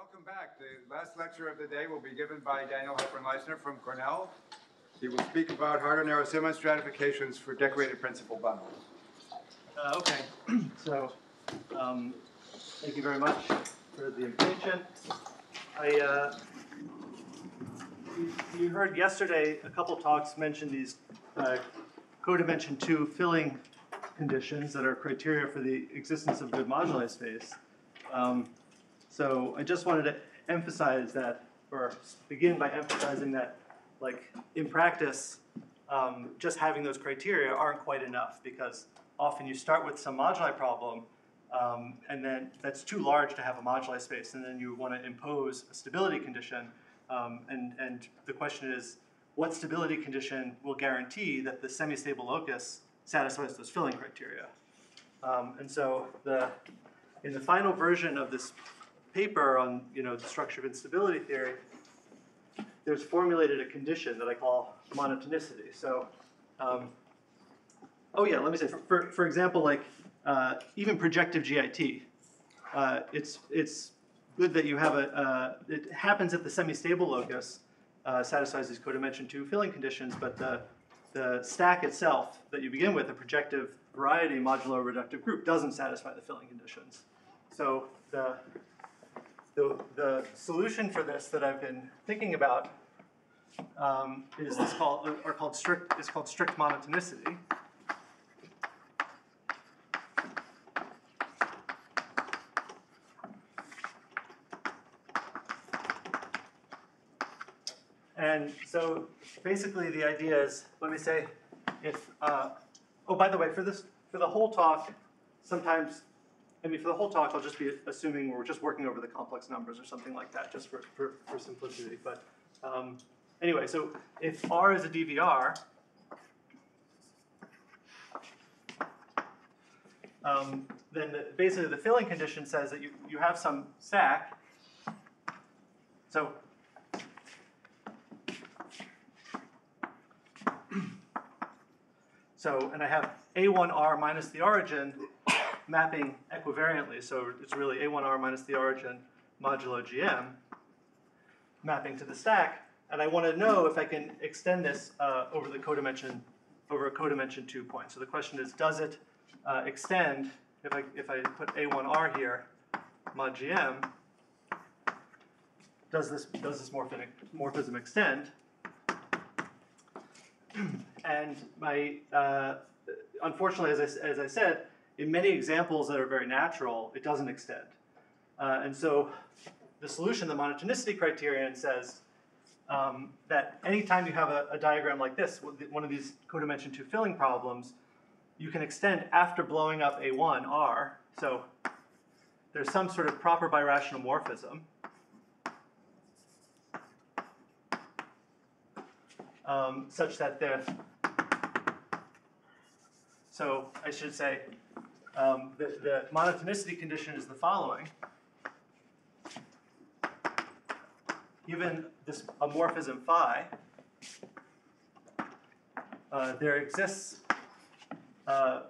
Welcome back. The last lecture of the day will be given by Daniel Halpern-Leistner from Cornell. He will speak about Harder-Narasimhan stratifications for decorated principal bundles. Okay, so thank you very much for the invitation. You heard yesterday a couple talks mention these codimension 2 filling conditions that are criteria for the existence of good moduli space. So I just wanted to emphasize that, or begin by emphasizing that, like in practice, just having those criteria aren't quite enough, because often you start with some moduli problem, and then that's too large to have a moduli space, and then you want to impose a stability condition, and the question is, what stability condition will guarantee that the semistable locus satisfies those filling criteria? And so in the final version of this paper on the structure of instability theory, there's formulated a condition that I call monotonicity. So, oh yeah, let me say, for example, like even projective GIT, it's good that you have it happens that the semistable locus satisfies these codimension 2 filling conditions, but the stack itself that you begin with, the projective variety modulo reductive group, doesn't satisfy the filling conditions. So the solution for this that I've been thinking about is called strict monotonicity. And so basically the idea is, let me say, if oh, by the way, for the whole talk, sometimes, for the whole talk, I'll just be assuming we're just working over the complex numbers or something like that, just for simplicity. But anyway, so if R is a DVR, then basically the filling condition says that you have some stack. And I have A1R minus the origin mapping equivariantly. So it's really A1R minus the origin modulo GM mapping to the stack. And I want to know if I can extend this over a codimension 2 point. So the question is, does it extend if I put A1R here mod GM? Does this morphism extend? And unfortunately, as I said, in many examples that are very natural, it doesn't extend. And so the solution, the monotonicity criterion, says that anytime you have a diagram like this, one of these codimension 2 filling problems, you can extend after blowing up A1R. So there's some sort of proper birational morphism. Such that so I should say the monotonicity condition is the following. Given a morphism phi, there exists a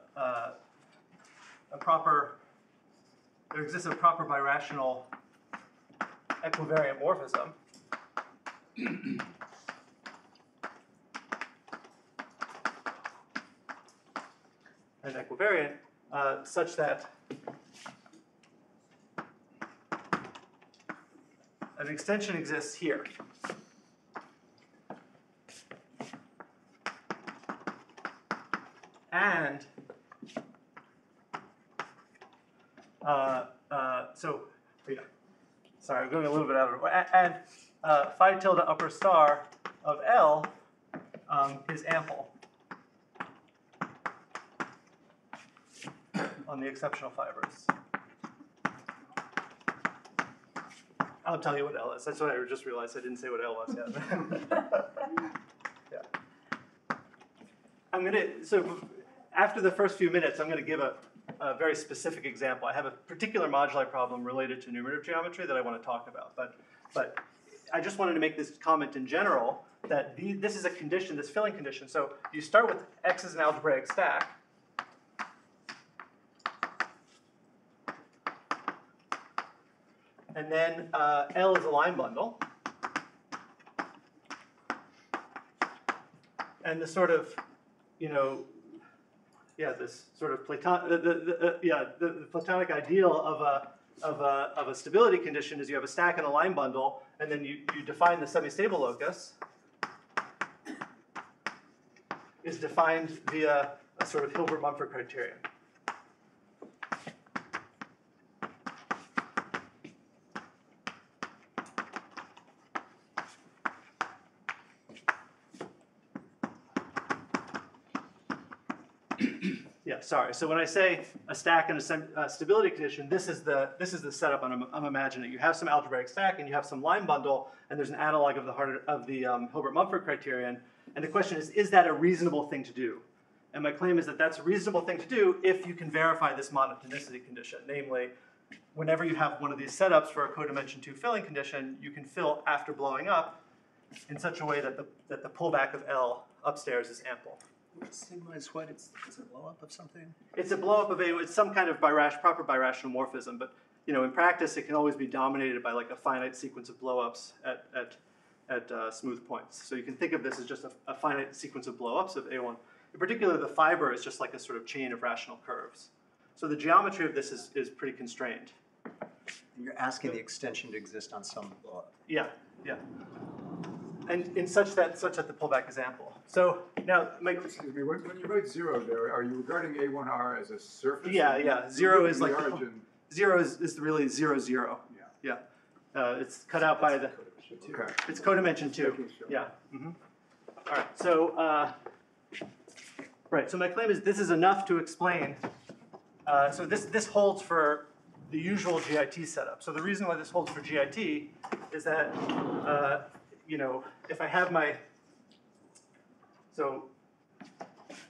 proper birational equivariant morphism. And equivariant such that an extension exists here. And so, yeah, sorry, I'm going a little bit out of it. And phi tilde upper star of L is ample on the exceptional fibers. I'll tell you what L is. That's what I just realized. I didn't say what L was yet. Yeah. So after the first few minutes, I'm going to give a very specific example. I have a particular moduli problem related to enumerative geometry that I want to talk about. But I just wanted to make this comment in general that this is a condition, this filling condition. So you start with X as an algebraic stack. And then L is a line bundle. And the sort of, this sort of the Platonic ideal of a stability condition is you have a stack and a line bundle, and then you define the semistable locus is defined via a sort of Hilbert-Mumford criterion. Sorry. So when I say a stack and a stability condition, this is the setup I'm imagining. You have some algebraic stack and you have some line bundle, and there's an analog of the Hilbert-Mumford criterion. And the question is that a reasonable thing to do? And my claim is that that's a reasonable thing to do if you can verify this monotonicity condition. Namely, whenever you have one of these setups for a codimension 2 filling condition, you can fill after blowing up in such a way that the pullback of L upstairs is ample. Sigma is what? It's a blow up of something? It's a blow up of it's some kind of proper birational morphism, but in practice it can always be dominated by like a finite sequence of blow ups at smooth points. So you can think of this as just a finite sequence of blow ups of A1. In particular, the fiber is just like a sort of chain of rational curves. So the geometry of this is pretty constrained. You're asking the extension to exist on some blow up. Yeah. And in such that the pullback is ample. So now, excuse me. When you write 0 there, are you regarding A1R as a surface? Yeah. 0 is like origin. 0 is really 0, 0. Yeah. It's cut out by the. Okay. It's codimension 2. Sure. Yeah. All right. So So my claim is this is enough to explain. So this holds for the usual GIT setup. So the reason why this holds for GIT is that if I have so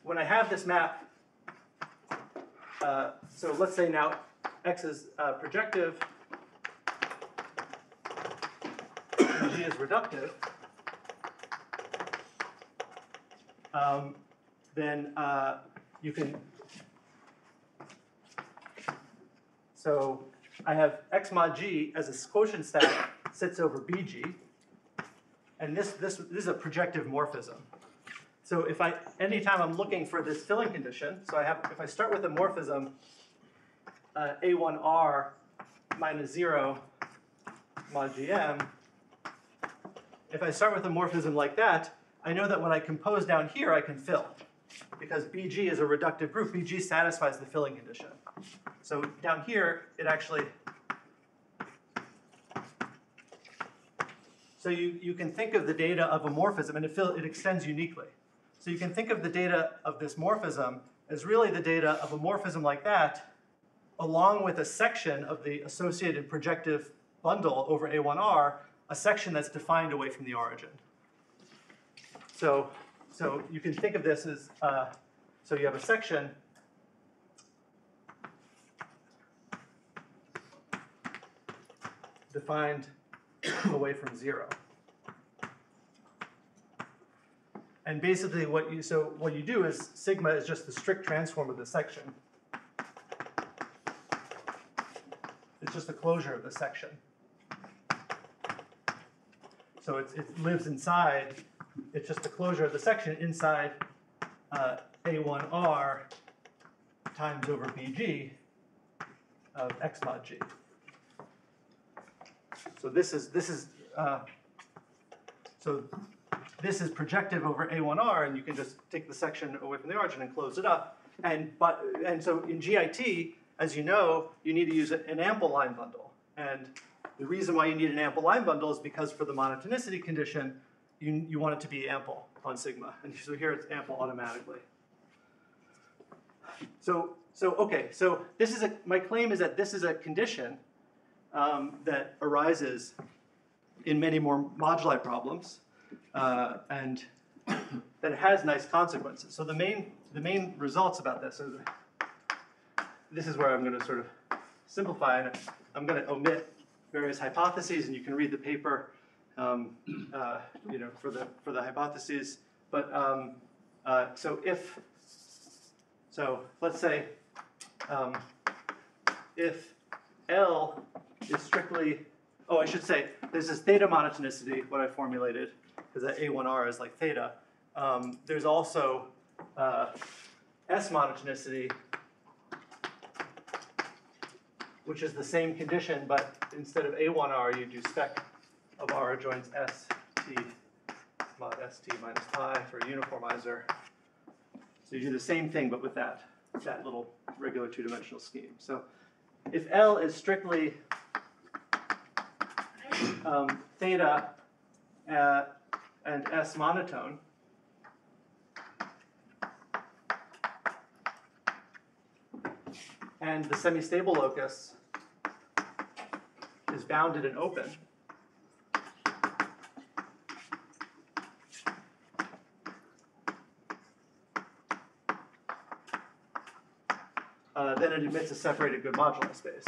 when I have this map, so let's say now X is projective, and G is reductive, then you can, so I have X mod G as a quotient stack sits over BG. And this is a projective morphism. So anytime I'm looking for this filling condition, so if I start with a morphism, A1R minus 0 mod GM, if I start with a morphism like that, I know that when I compose down here, I can fill. Because BG is a reductive group, BG satisfies the filling condition. So down here, it actually, so you can think of the data of a morphism, and it extends uniquely. So you can think of the data of this morphism as really the data of a morphism like that, along with a section of the associated projective bundle over A1R, a section that's defined away from the origin. So you can think of this as, so you have a section defined away from 0. And basically what you do is sigma is just the strict transform of the section. It's just the closure of the section. So it lives inside, it's just the closure of the section inside A1R times over BG of X mod G. So this is projective over A1R, and you can just take the section away from the origin and close it up. And so in GIT, as you know, you need to use an ample line bundle. And the reason why you need an ample line bundle is because for the monotonicity condition, you want it to be ample on sigma. And so here it's ample automatically. So this is my claim is that this is a condition that arises in many more moduli problems, and that has nice consequences. So the main results about this are this is where I'm going to sort of simplify, and I'm going to omit various hypotheses, and you can read the paper, for the hypotheses. But so let's say if L is strictly oh, I should say, this is theta monotonicity, what I formulated, because that A1R is like theta. There's also S monotonicity, which is the same condition, but instead of A1R, you do spec of R joins ST mod ST minus I for a uniformizer. So you do the same thing, but with that little regular two-dimensional scheme. So if L is strictly theta and S monotone, and the semistable locus is bounded and open, then it admits a separated good moduli space.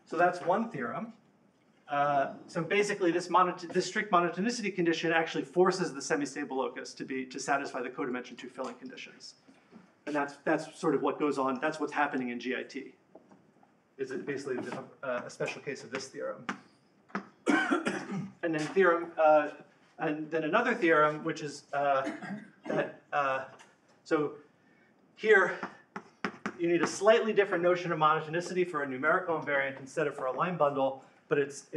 So that's one theorem. So basically, this strict monotonicity condition actually forces the semistable locus to satisfy the codimension 2 filling conditions, and that's sort of what goes on. That's what's happening in GIT. Is it basically a special case of this theorem? And then another theorem, which is so here you need a slightly different notion of monotonicity for a numerical invariant instead of for a line bundle. But it's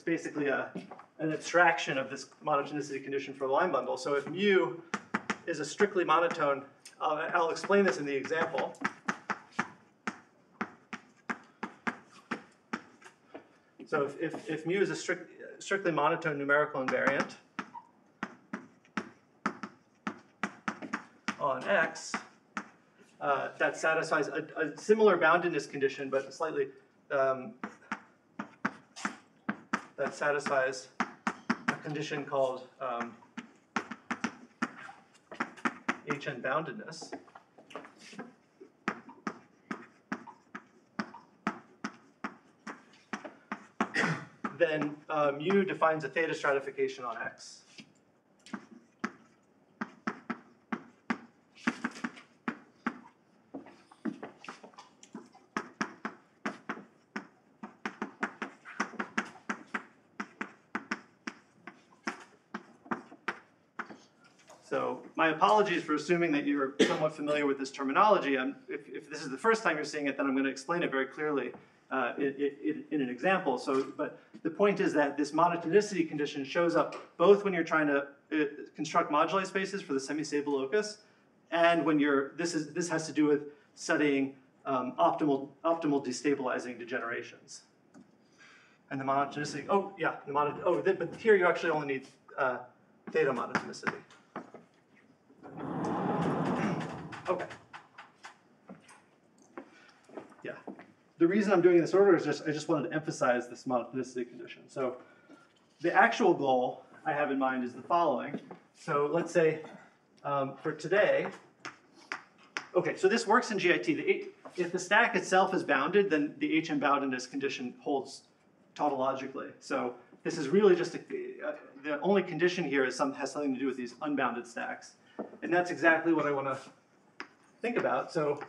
basically an abstraction of this monotonicity condition for the line bundle. So if mu is a strictly monotone, I'll explain this in the example. So if mu is a strictly monotone numerical invariant on X, that satisfies a similar boundedness condition, but slightly that satisfies a condition called HN boundedness. Then mu defines a theta stratification on X. So my apologies for assuming that you're somewhat familiar with this terminology. If this is the first time you're seeing it, then I'm going to explain it very clearly in an example. But the point is that this monotonicity condition shows up both when you're trying to construct moduli spaces for the semistable locus, and when this has to do with studying optimal destabilizing degenerations. And the monotonicity. Oh yeah, but here you actually only need theta monotonicity. Okay. Yeah. The reason I'm doing this order is I just wanted to emphasize this monotonicity condition. So the actual goal I have in mind is the following. So let's say for today, okay, so this works in GIT. If the stack itself is bounded, then the HM boundedness condition holds tautologically. So this is really just the only condition here has something to do with these unbounded stacks. And that's exactly what I want to think about. So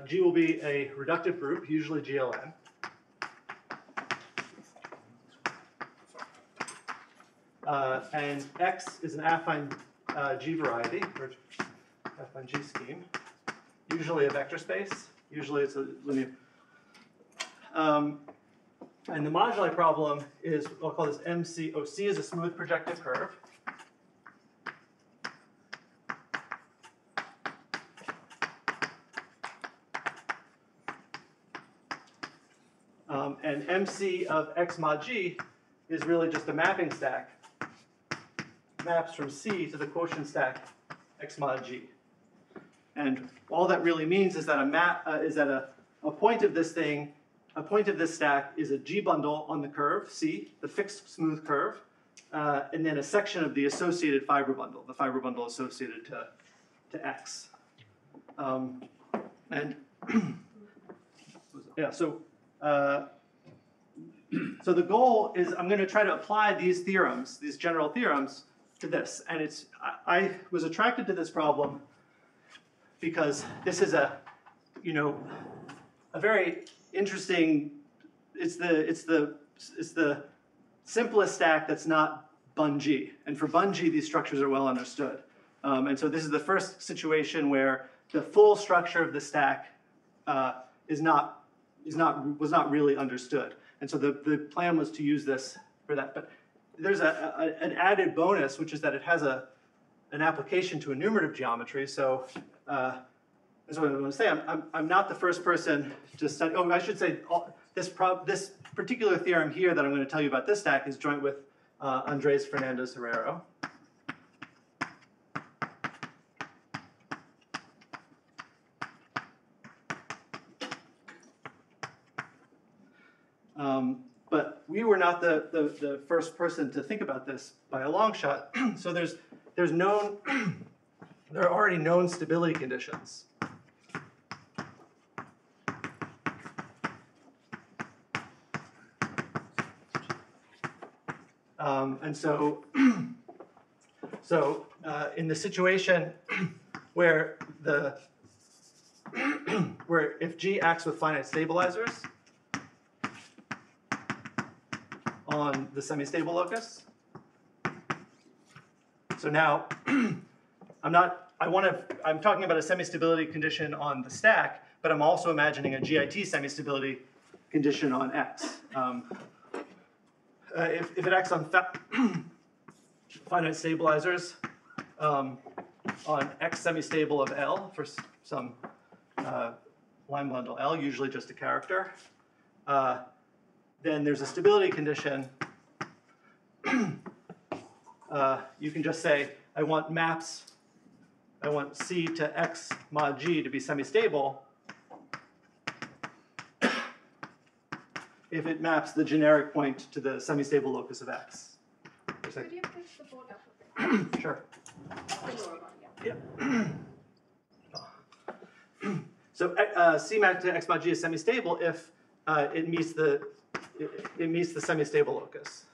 G will be a reductive group, usually GLN. And X is an affine G variety, or affine G scheme, usually a vector space. Usually it's a linear. And the moduli problem is, I'll call this MC. Oh, C is a smooth projective curve. And MC of X mod G is really just a mapping stack. Maps from C to the quotient stack X mod G. And all that really means is that a point of this thing, a point of this stack is a G bundle on the curve, C, the fixed smooth curve, and then a section of the associated fiber bundle, the fiber bundle associated to X. And yeah, so the goal is I'm going to try to apply these theorems, these general theorems, to this, and I was attracted to this problem because this is a very interesting. It's the simplest stack that's not Bun-G, and for Bun-G these structures are well understood, and so this is the first situation where the full structure of the stack was not really understood, and so the plan was to use this for that. But there's an added bonus, which is that it has an application to enumerative geometry. So that's what I want to say. I'm not the first person to study. Oh, I should say this particular theorem here that I'm going to tell you about this stack is joint with Andres Fernandez Herrero. But we were not the first person to think about this by a long shot. So there are already known stability conditions. And so, in the situation where if G acts with finite stabilizers on the semistable locus. So now I'm talking about a semistability condition on the stack, but I'm also imagining a GIT semistability condition on X. If it acts on finite stabilizers on X semistable of L for some line bundle L, usually just a character, then there's a stability condition. You can just say, I want C to X mod G to be semistable if it maps the generic point to the semistable locus of X. Could you push the board up a bit? Sure. The lower one, yeah. So C map to X mod G is semistable if it meets the semistable locus.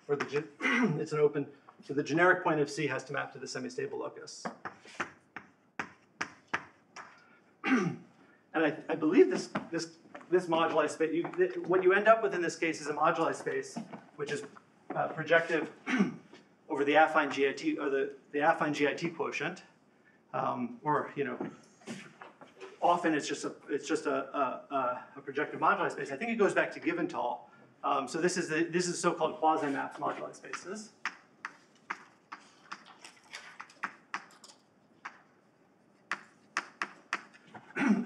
Or it's an open. So the generic point of C has to map to the semistable locus. And I believe this moduli space, what you end up with in this case is a moduli space, which is projective over the affine GIT, or the affine GIT quotient, or often it's just a projective moduli space. I think it goes back to Giventhal. So this is so-called quasi-mapped moduli spaces.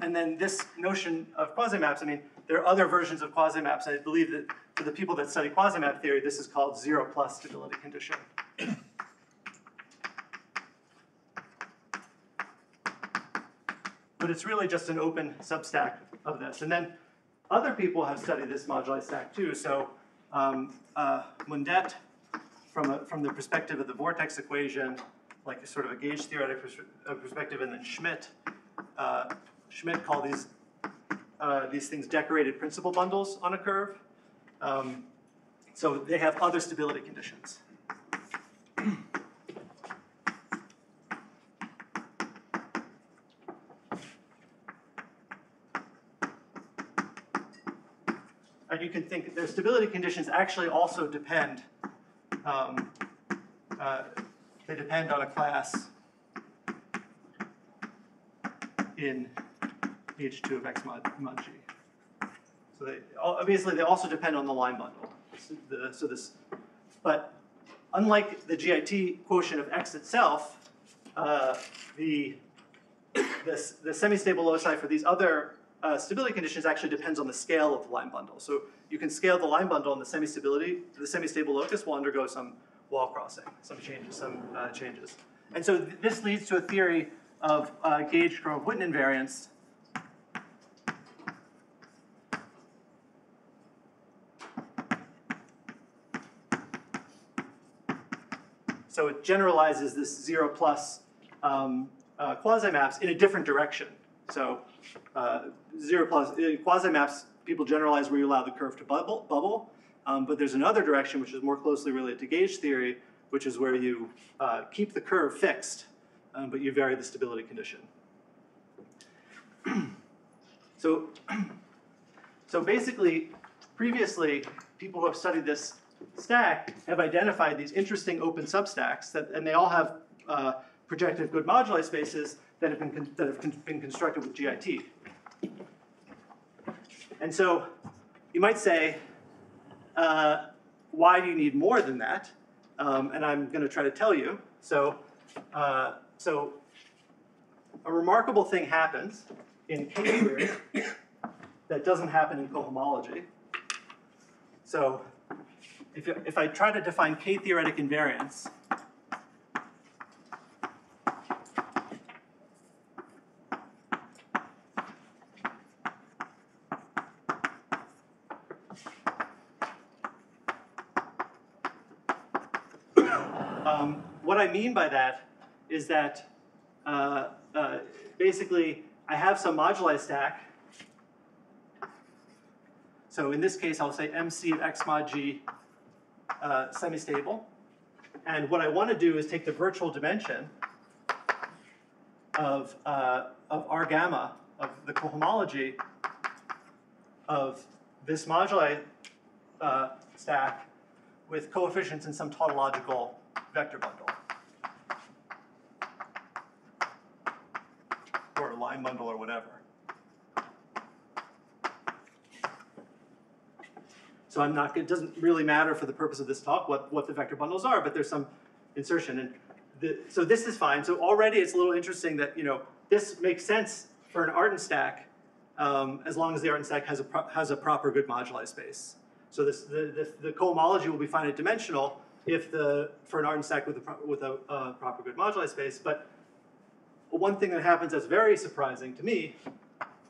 And then this notion of quasi-maps, I mean, there are other versions of quasi-maps. I believe that for the people that study quasi-map theory, this is called 0+ stability condition. But it's really just an open substack of this. And then other people have studied this moduli stack too. So Mundet, from the perspective of the vortex equation, like a sort of a gauge theoretic perspective, and then Schmidt called these things decorated principal bundles on a curve. So they have other stability conditions. And you can think their stability conditions actually also depend. They depend on a class in H2 of X mod G. So obviously they also depend on the line bundle. But unlike the GIT quotient of X itself, the semistable loci for these other stability conditions actually depends on the scale of the line bundle. So you can scale the line bundle, and the semistable locus will undergo some wall crossing, some changes. And so this leads to a theory of gauge Gromov-Witten invariants. So it generalizes this 0+ quasi-maps in a different direction. So 0+ quasi-maps, people generalize where you allow the curve to bubble. But there's another direction which is more closely related to gauge theory, which is where you keep the curve fixed, but you vary the stability condition. So basically, previously, people who have studied this stack have identified these interesting open substacks, and they all have projective good moduli spaces that have been constructed with GIT. And so you might say, why do you need more than that? And I'm going to try to tell you. So a remarkable thing happens in K-theory that doesn't happen in cohomology. So if I try to define K-theoretic invariants, what I mean by that is that basically I have some moduli stack. So in this case, I'll say MC of X mod G semi-stable. And what I want to do is take the virtual dimension of R gamma, of the cohomology of this moduli stack with coefficients in some tautological vector bundle. Or a line bundle or whatever. So I'm not, it doesn't really matter for the purpose of this talk what the vector bundles are, but there's some insertion. And so this is fine. So already it's a little interesting that, this makes sense for an Artin stack as long as the Artin stack has a proper good moduli space. So the cohomology will be finite dimensional if for an Artin stack with a proper good moduli space. But one thing that happens that's very surprising to me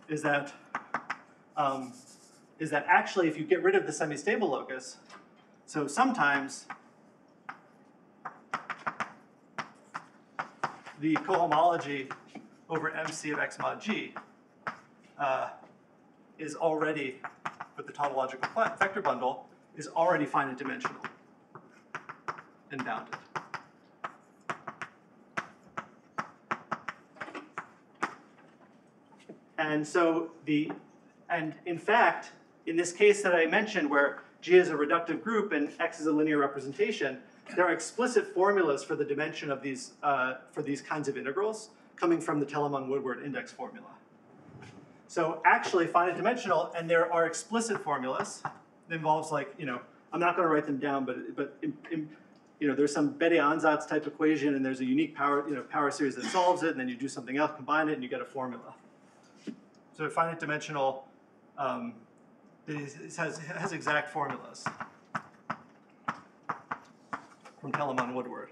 is that actually if you get rid of the semi-stable locus, so sometimes the cohomology over MC of X mod G is already, with the tautological vector bundle, is already finite dimensional and bounded. And so and in fact, in this case that I mentioned where G is a reductive group and X is a linear representation, there are explicit formulas for the dimension of these, for these kinds of integrals coming from the Telemann-Woodward index formula. So actually finite dimensional, and there are explicit formulas. It involves like, I'm not going to write them down, but there's some Bethe-Ansatz type equation, and there's a unique power series that solves it, and then you do something else, combine it, and you get a formula. So finite dimensional it has exact formulas from Telemann-Woodward.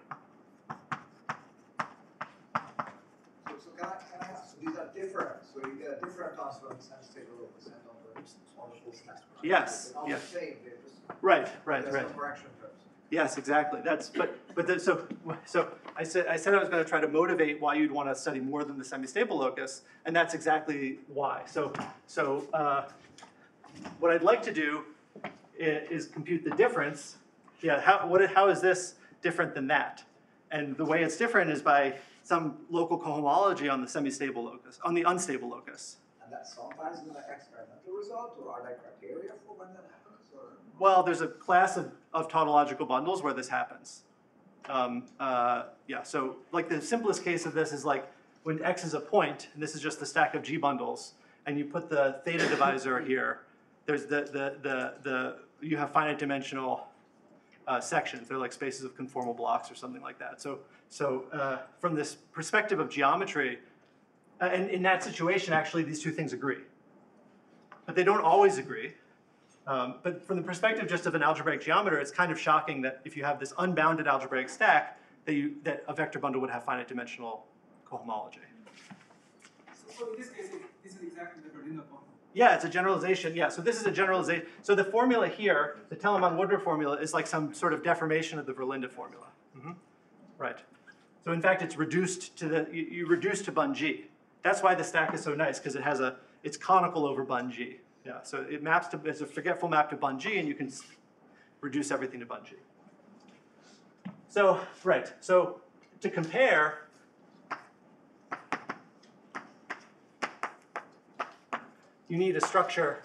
So can I ask, so these are different, so you get a different transfer on the semi-stable locus and on the full stack. Yes. They're not Yeah. the same, they're just Right. some correction terms. Yes, exactly. So I said I was going to try to motivate why you'd want to study more than the semi-stable locus, and that's exactly why. So what I'd like to do is compute the difference. Yeah, how is this different than that? And the way it's different is by some local cohomology on the semi-stable locus, on the unstable locus. And that's sometimes an experimental result, or are there criteria for when that happens? Or? Well, there's a class of tautological bundles where this happens. Yeah, so like the simplest case of this is like when X is a point, and this is just the stack of G bundles, and you put the theta divisor here, there's you have finite dimensional sections. They're like spaces of conformal blocks or something like that. So from this perspective of geometry, and in that situation, actually, these two things agree. But they don't always agree. But from the perspective just of an algebraic geometer, it's kind of shocking that if you have this unbounded algebraic stack, that a vector bundle would have finite dimensional cohomology. So in this case, this is exactly the Berliner formula. Yeah, it's a generalization. Yeah, so this is a generalization. So the formula here, the Telemann-Woodward formula, is like some sort of deformation of the Verlinde formula. Right. So in fact, it's reduced to you reduce to bun G. That's why the stack is so nice, because it's conical over bun G. Yeah, so it maps to, it's a forgetful map to bun G, and you can reduce everything to bun G. So, right, so to compare, you need a structure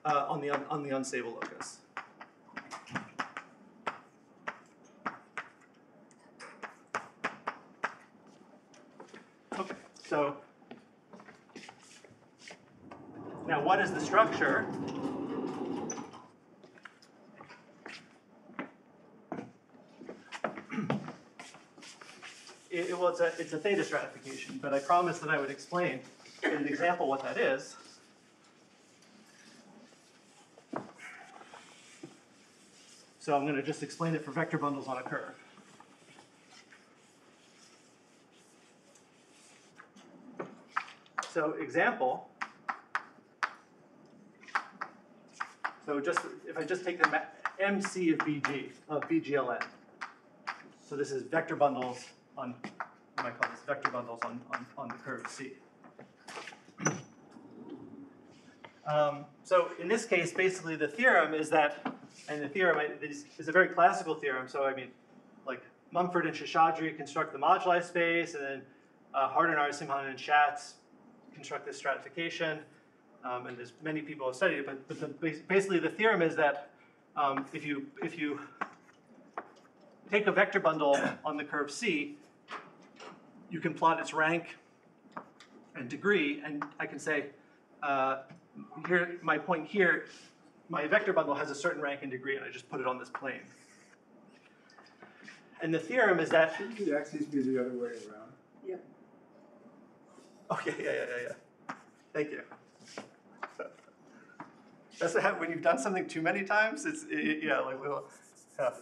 on the unstable locus. Okay, so now what is the structure? It's a theta stratification, but I promised that I would explain in an example what that is. So I'm going to just explain it for vector bundles on a curve. So example. So just if I just take the MC of BG of BGLN. So this is vector bundles on, what do I call this? Vector bundles on the curve C. So in this case, basically the theorem is that, and the theorem is a very classical theorem. So I mean, like Mumford and Shashadri construct the moduli space, and then Harder-Narasimhan and Schatz construct this stratification. And there's many people who have studied it, but basically the theorem is that if you take a vector bundle on the curve C, you can plot its rank and degree, and I can say, here, my point here, my vector bundle has a certain rank and degree, and I just put it on this plane. And the theorem is that... Shouldn't the axes be the other way around? Yeah. Oh, yeah. Thank you. That's what happens when you've done something too many times. Yeah, like little... On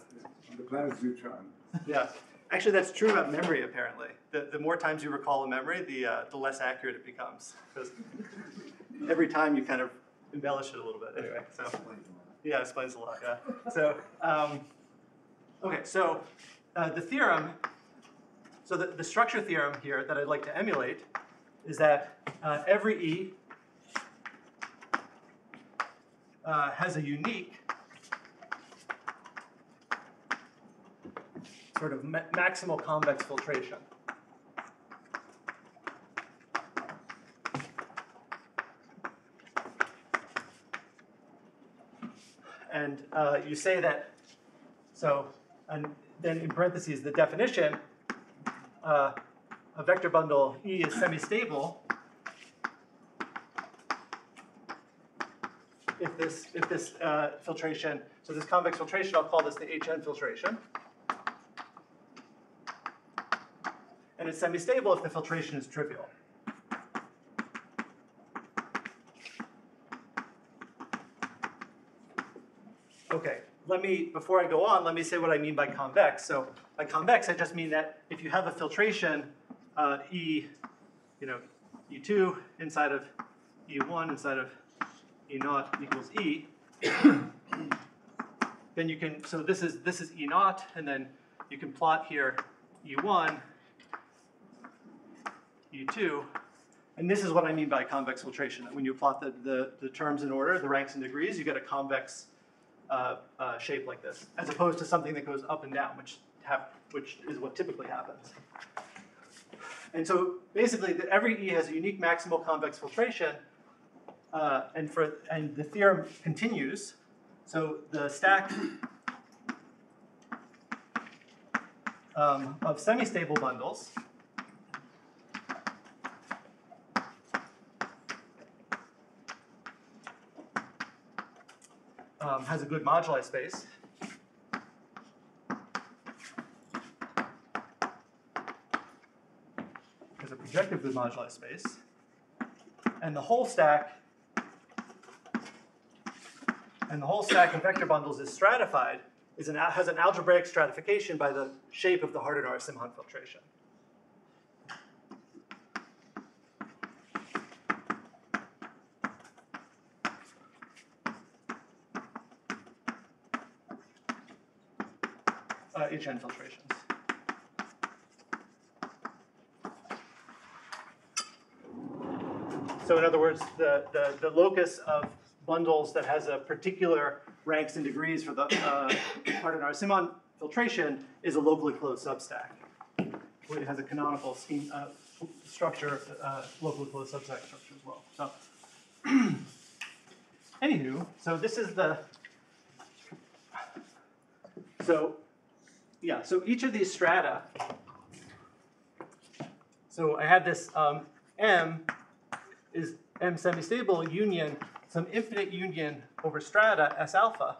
the planet Zutron. Yeah. Actually, that's true about memory, apparently. The more times you recall a memory, the less accurate it becomes. Because every time you kind of embellish it a little bit. Anyway, so yeah, it explains a lot. Yeah. So okay, so the theorem. So the structure theorem here that I'd like to emulate is that every E has a unique sort of maximal convex filtration. And you say that, so, and then in parentheses, the definition, a vector bundle E is semistable if this filtration, so this convex filtration, I'll call this the HN filtration. And it's semistable if the filtration is trivial. Okay, before I go on, let me say what I mean by convex. So by convex, I just mean that if you have a filtration, E2 inside of E1 inside of E0 equals E, then you can, so this is E0, and then you can plot here E1, E2, and this is what I mean by convex filtration. When you plot the terms in order, the ranks and degrees, you get a convex shape like this, as opposed to something that goes up and down, which is what typically happens. And so basically, every E has a unique maximal convex filtration, and the theorem continues. So the stack of semistable bundles has a good moduli space. There's a projective good moduli space. And the whole stack of vector bundles is stratified, has an algebraic stratification by the shape of the Harder-Narasimhan filtration. HN filtrations. So in other words, the locus of bundles that has a particular ranks and degrees for the Harder-Narasimhan filtration is a locally closed substack. It has a canonical scheme structure, locally closed substack structure as well. So, anywho, so this is the. So, yeah. So each of these strata. So I have this M is M semistable union, some infinite union over strata S alpha.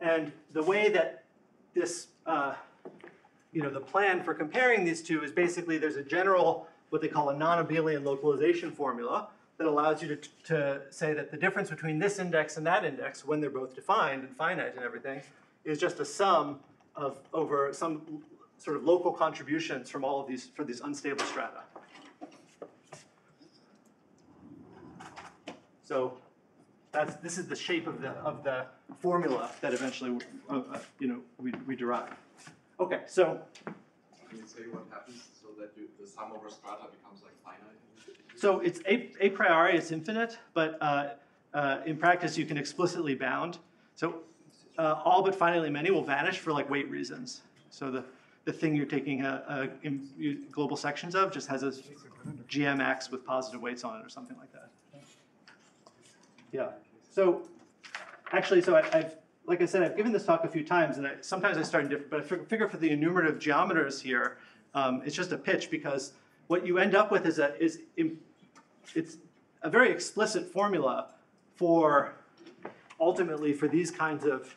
And the way that this, the plan for comparing these two is basically there's a general, what they call a non-abelian localization formula that allows you to say that the difference between this index and that index, when they're both defined and finite and everything, is just a sum of over some sort of local contributions from all of these, for these unstable strata. So this is the shape of the formula that eventually we derive. Okay, so can you say what happens so that the sum over strata becomes like finite? So it's a priori it's infinite, but in practice you can explicitly bound. So all but finitely many will vanish for like weight reasons. So the thing you're taking global sections of just has a GMX with positive weights on it or something like that. Yeah. So actually, I've like I said, I've given this talk a few times, and sometimes I start in different. But I figure for the enumerative geometers here, it's just a pitch because what you end up with is it's a very explicit formula for ultimately for these kinds of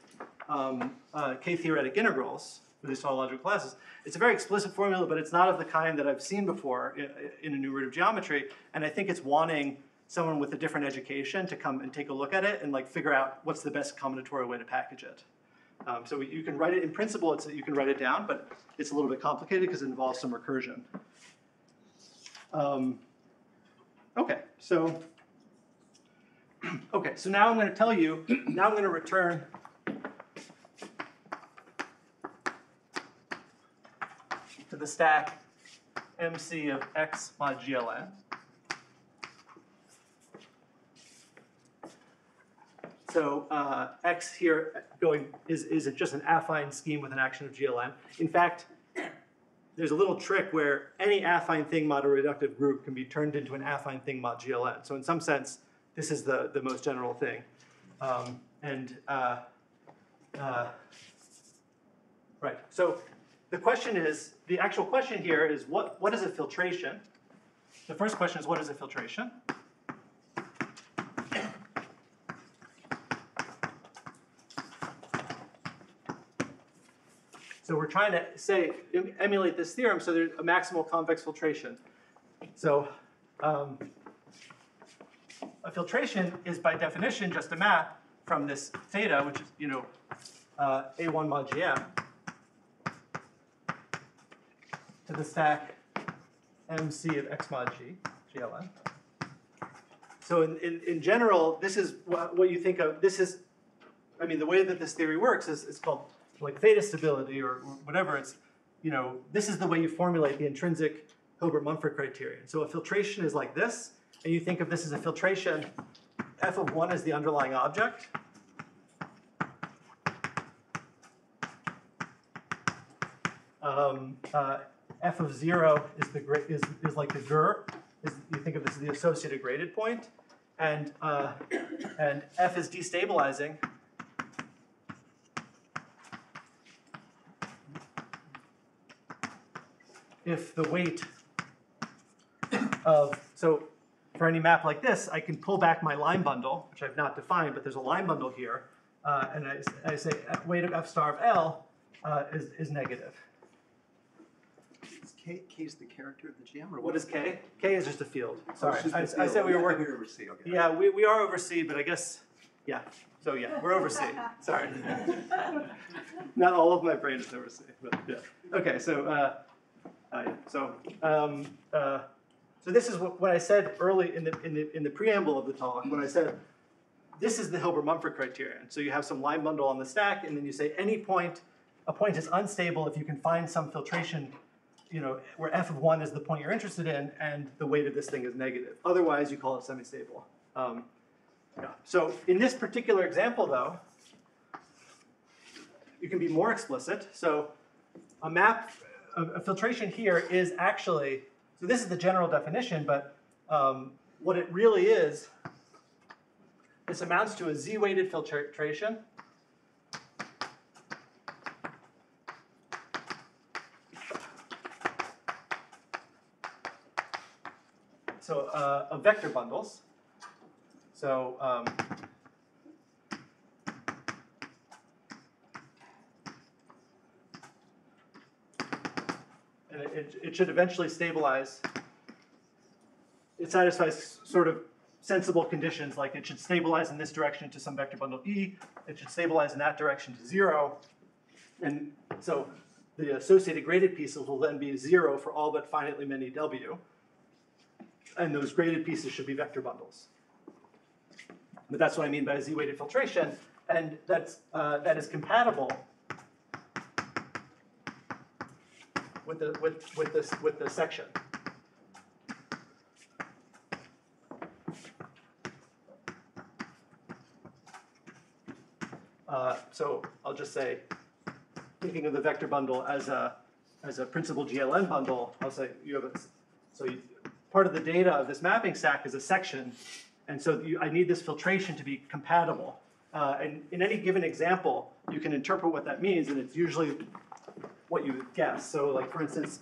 K-theoretic integrals for these tautological classes. It's a very explicit formula, but it's not of the kind that I've seen before in enumerative geometry, and I think it's wanting someone with a different education to come and take a look at it and like figure out what's the best combinatorial way to package it. So you can write it in principle. You can write it down, but it's a little bit complicated because it involves some recursion. Okay, so now I'm going to tell you. Now I'm going to return to the stack MC of X mod GLN. So X here is just an affine scheme with an action of GLN. In fact, there's a little trick where any affine thing mod a reductive group can be turned into an affine thing mod GLN. So in some sense, this is the most general thing. Right. So the question is, the actual question here is what is a filtration? The first question is what is a filtration? So we're trying to emulate this theorem so there's a maximal convex filtration. So a filtration is by definition just a map from this theta, which is A1 mod GM, to the stack MC of X mod G, GLN. So in general, this is what you think of. This is, the way that this theory works is it's called like theta stability or whatever. It's, this is the way you formulate the intrinsic Hilbert-Mumford criterion. So a filtration is like this, and you think of this as a filtration. F of 1 is the underlying object. F of 0 is like the GUR. You think of this as the associated graded point, and F is destabilizing. If the weight of, so for any map like this, I can pull back my line bundle, which I've not defined, but there's a line bundle here, and I say weight of F star of L is negative. Is K is the character of the gem, or What is K? K is just a field. Sorry, just a I field. said we were working. over C. Okay. Yeah, we are over C, but I guess, yeah. So yeah, we're over C. Sorry. Not all of my brain is over C, but yeah. Okay, so so this is what I said early in the preamble of the talk when I said this is the Hilbert-Mumford criterion. So you have some line bundle on the stack, and then you say any point, a point is unstable if you can find some filtration, where f of 1 is the point you're interested in, and the weight of this thing is negative. Otherwise, you call it semistable. Yeah. So in this particular example, though, you can be more explicit. So a map, a filtration here is actually, so this is the general definition, but what it really is, this amounts to a z-weighted filtration. So of vector bundles. So and it should eventually stabilize. It satisfies sort of sensible conditions, like it should stabilize in this direction to some vector bundle E. It should stabilize in that direction to 0. And so the associated graded pieces will then be 0 for all but finitely many W. And those graded pieces should be vector bundles. But that's what I mean by z-weighted filtration, and that is compatible with the section. So I'll just say, thinking of the vector bundle as a principal GLN bundle, I'll say you have part of the data of this mapping stack is a section, and so I need this filtration to be compatible. And in any given example, you can interpret what that means, and it's usually what you would guess. So, like for instance,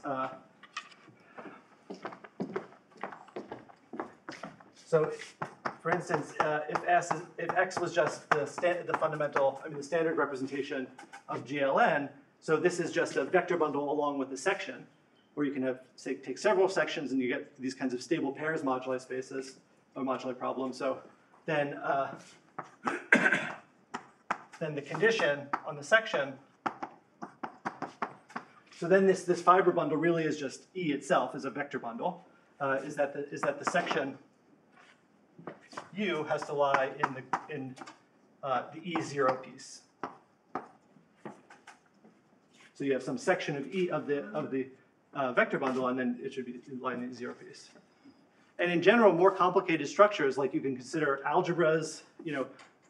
if X was just the standard representation of GLN, so this is just a vector bundle along with the section, where you can have, say, take several sections and you get these kinds of stable pairs moduli spaces, or moduli problems. So then, then the condition on the section, so then this fiber bundle really is just E itself as a vector bundle, is that the section U has to lie in the E0 piece. So you have some section of E of the vector bundle, and then it should be lie in the 0 piece. And in general, more complicated structures, like you can consider algebras,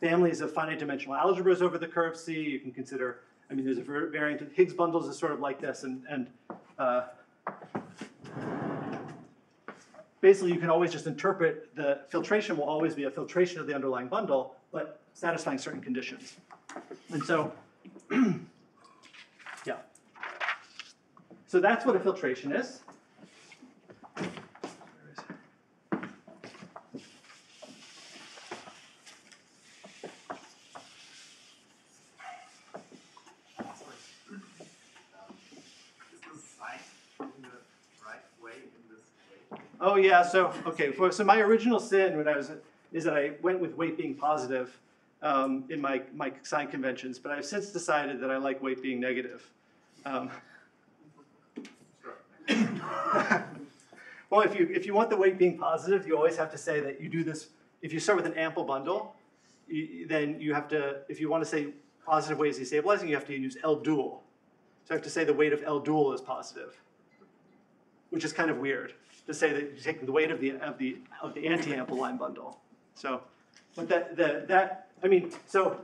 families of finite dimensional algebras over the curve C. You can consider, there's a variant of Higgs bundles is sort of like this, and basically you can always just interpret the filtration will always be a filtration of the underlying bundle, but satisfying certain conditions. And so, yeah. So that's what a filtration is. Oh yeah, so so my original sin is that I went with weight being positive in my sign conventions, but I've since decided that I like weight being negative. Well, if you want the weight being positive, you always have to say that you do this. If you start with an ample bundle, then you have to, if you want to say positive weight is destabilizing, you have to use L dual. So I have to say the weight of L dual is positive, which is kind of weird to say that you're taking the weight of the anti-ample line bundle. So, but so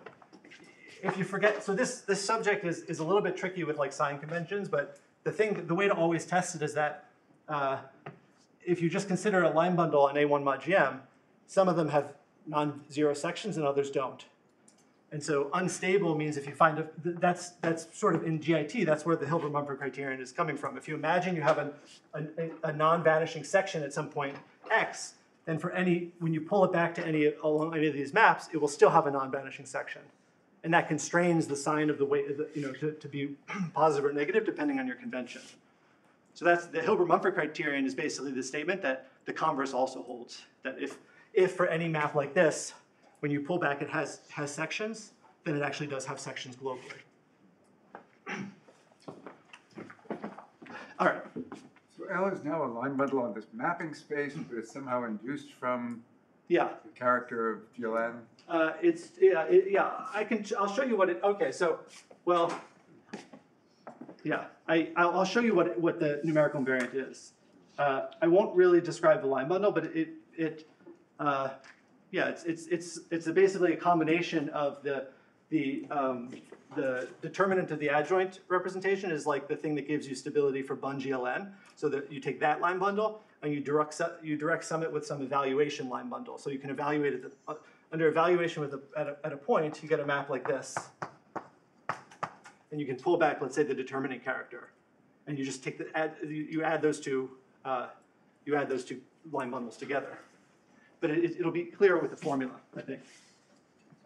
if you forget, so this subject is a little bit tricky with like sign conventions, but the way to always test it is that if you just consider a line bundle in A1 mod GM, some of them have non-zero sections and others don't. And so unstable means if you find that's sort of in GIT, that's where the Hilbert-Mumford criterion is coming from. If you imagine you have a non-vanishing section at some point X, then when you pull it back to along any of these maps, it will still have a non-vanishing section. And that constrains the sign of the weight, to be positive or negative depending on your convention. So that's the Hilbert-Mumford criterion is basically the statement that the converse also holds. That if for any map like this, when you pull back it has sections, then it actually does have sections globally. All right. So L is now a line bundle on this mapping space, but it's somehow induced from the character of GLN. I'll show you what it. Okay, so I'll show you what the numerical invariant is. I won't really describe the line bundle, but it's basically a combination of the the determinant of the adjoint representation is like the thing that gives you stability for Bun GLN. So that you take that line bundle and you direct sum it with some evaluation line bundle. So you can evaluate it under evaluation with at a point. You get a map like this, and you can pull back, let's say, the determinant character, and you just take you add those two line bundles together. But it'll be clearer with the formula, I think.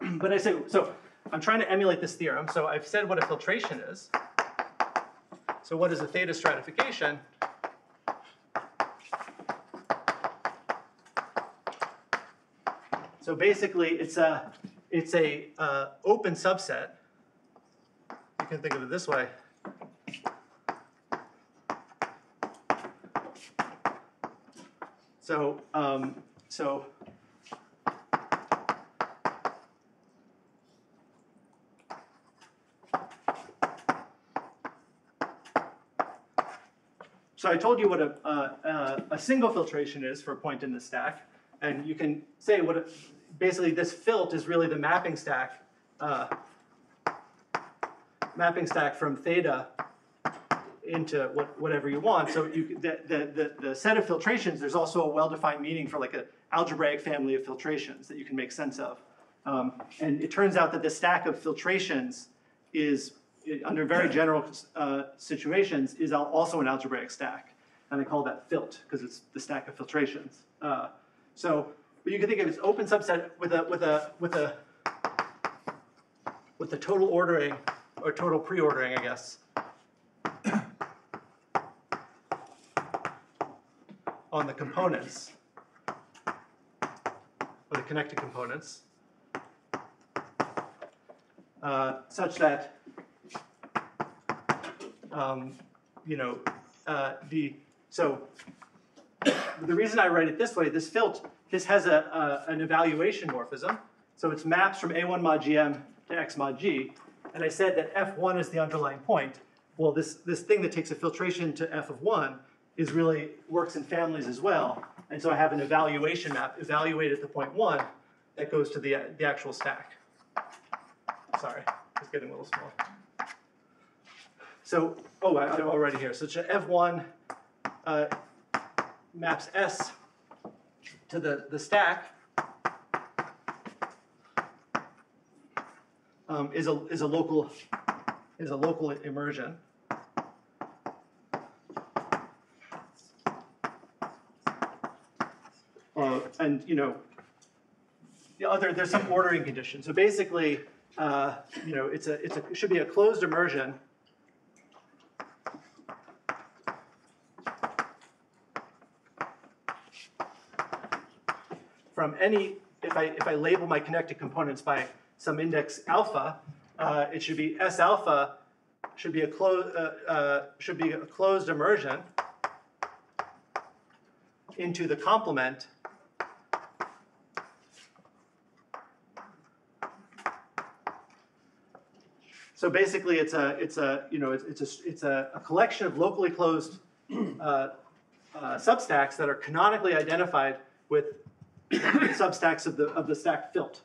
But I say so. I'm trying to emulate this theorem. So I've said what a filtration is. So what is a theta stratification? So basically, it's a open subset. You can think of it this way. So So I told you what a single filtration is for a point in the stack, and you can say what basically this filt is really the mapping stack from theta into whatever you want. So the set of filtrations, there's also a well-defined meaning for like an algebraic family of filtrations that you can make sense of. And it turns out that the stack of filtrations is, under very general situations, is also an algebraic stack. And I call that filt because it's the stack of filtrations. So but you can think of it as open subset with the total ordering, or total pre-ordering, I guess, on the components, or the connected components, such that so the reason I write it this way, this has an evaluation morphism, so it's maps from A1 mod GM to X mod G, and I said that F1 is the underlying point. Well, this thing that takes a filtration to F of 1 is really works in families as well, and so I have an evaluation map evaluated at the point 1 that goes to the actual stack. Sorry, it's getting a little small. So, I'm already here. So F1 maps S to the stack is a local immersion. And there's some ordering condition. So basically, it should be a closed immersion from any, if I label my connected components by some index alpha, it should be S alpha should be a closed immersion into the complement So basically, it's a collection of locally closed substacks that are canonically identified with substacks of the stack filt,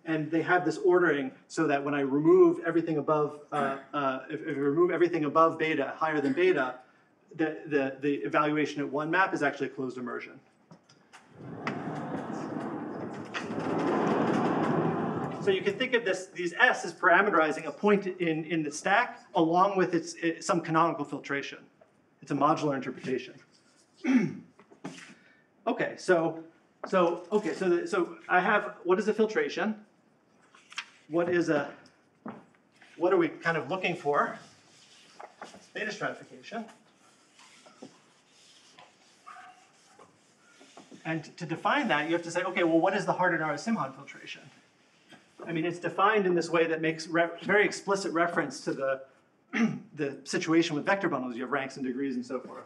and they have this ordering so that when I remove everything above, if I remove everything above beta, higher than beta, the evaluation at one map is actually a closed immersion. So you can think of these S as parameterizing a point in the stack along with some canonical filtration. It's a modular interpretation. Okay, so I have, what is a filtration? What are we kind of looking for? Theta stratification. And to define that, you have to say, okay, well, what is the Harder-Narasimhan filtration? I mean, it's defined in this way that makes very explicit reference to the situation with vector bundles. You have ranks and degrees and so forth.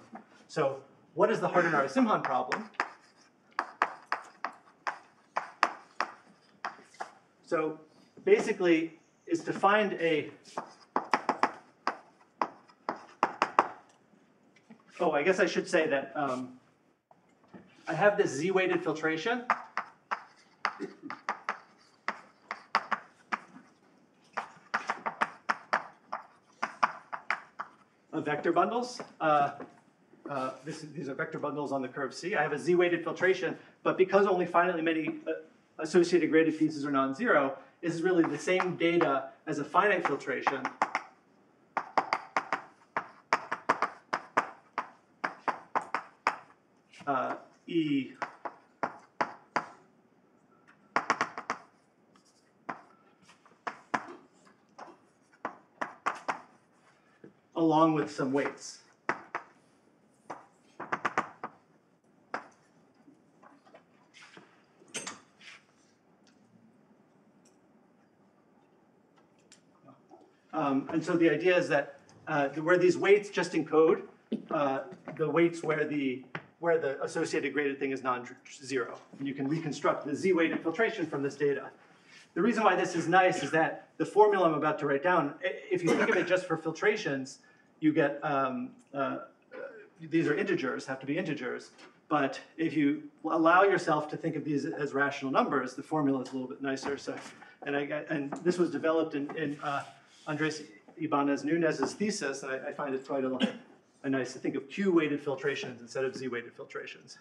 So what is the Harder-Narasimhan problem? So basically, it's defined I guess I should say that I have this Z-weighted filtration. vector bundles. These are vector bundles on the curve C. I have a z-weighted filtration, but because only finitely many associated graded pieces are non-zero, this is really the same data as a finite filtration. E along with some weights. And so the idea is that where these weights just encode the weights where the associated graded thing is non-zero. And you can reconstruct the z-weighted filtration from this data. The reason why this is nice is that the formula I'm about to write down, if you think of it just for filtrations, you get, these are integers, have to be integers. But if you allow yourself to think of these as rational numbers, the formula is a little bit nicer. So, and this was developed in Andres Fernandez Herrero's thesis, and I find it quite a nice to think of Q-weighted filtrations instead of Z-weighted filtrations.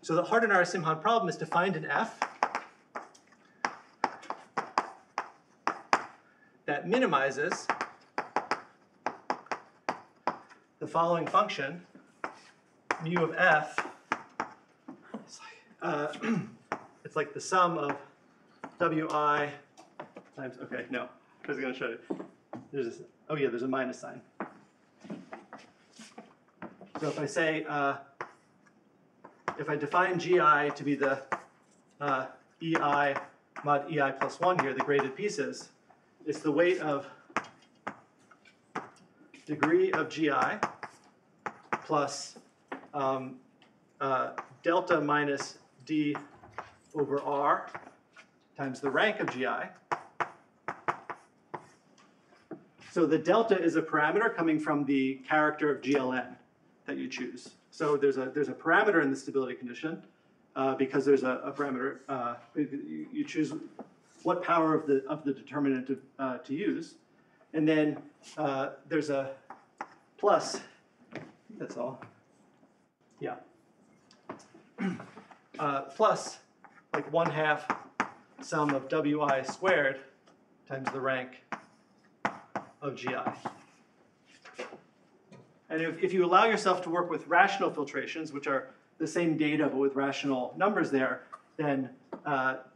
So the Harder-Narasimhan problem is to find an F that minimizes the following function, mu of F. It's like the sum of Wi times, okay, no, I was going to show you. There's oh yeah, there's a minus sign. So if I say, if I define GI to be the EI mod EI plus 1 here, the graded pieces, it's the weight of degree of GI plus delta minus D over R times the rank of GI. So the delta is a parameter coming from the character of GLN that you choose. So there's a parameter in the stability condition because there's a parameter. You choose what power of the determinant to use, and then there's a plus. That's all. Yeah. Plus like 1/2 sum of Wi squared times the rank of GI. And if you allow yourself to work with rational filtrations, which are the same data but with rational numbers there, then